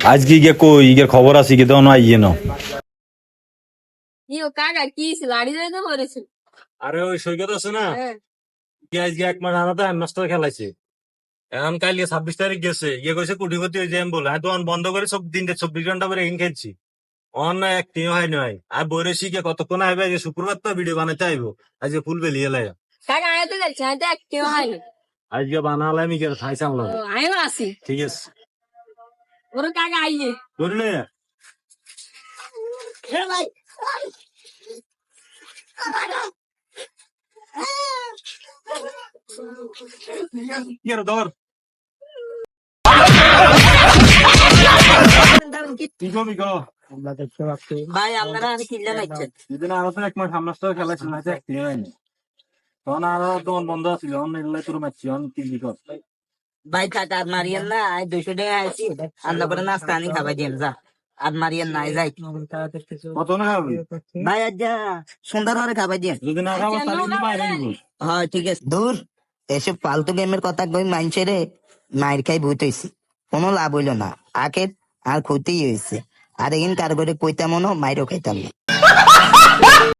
আজকে গিয়ে কই ইগের খবর আছে কি দাও না ইয়ে নাও। কি ও কাকা কি লাড়ি ধরে তো মরেছিল। আরে ওই সৈকত আছে না, হ্যাঁ আজকে 1 মাস আনাতে মাস্টার খেলাইছে। এখন কালকে 26 তারিখ গেছে, ইয়ে কইছে কোটিপতি হয়ে যাই বলে। আমি তখন বন্ধ করে সব দিন 24 ঘন্টা করে ইন খেলছি। অন্য একটিও হয় নয় আর বইরে শিখে কতক্ষণ আইবে। আজকে শুক্রবার তো ভিডিও বানাইতে আইবো। আজকে ফুল বেলিয়ে লাই কাকা আমি তো যাচ্ছি, আমি তো একটিও হয়নি। আজকে বানালে আমি খাইছাম ও, আমিও আছি। ঠিক আছে ওর কাকা আইয়ে ধরলে ভাই কি আর ধর কি কবি গো। ভাই আপনারা আমি কিনলে নাইছেন। যেদিন আরো তো 1 মাস মাস্টার খেলাইছিল না, একটিও হয়নি। তখন আরো তখন বন্ধ আছিল, অন্য এগুলো তোর মারছি অন কি কর। ভাই টাকা আর মারিয়েন না, আমি 200 টাকা আছি আন্না করে নাস্তা আনি খাবার দিয়েন যা। আর মারিয়েন না যাই। কত না খাবি? ভাই আজ যা সুন্দর করে খাবার দিয়েন। যদি না খাবো তাহলে কিন্তু বাইরে নিবো। হ্যাঁ ঠিক আছে। দূর এসব ফালতু গেমের কথা কই মাইনছে রে, মাইর খাই ভূত হইছে, কোনো লাভ হইলো না। আখের আর ক্ষতি হয়েছে। আর এগিন কার করে কইতাম মনো মাইরও খাইতাম না।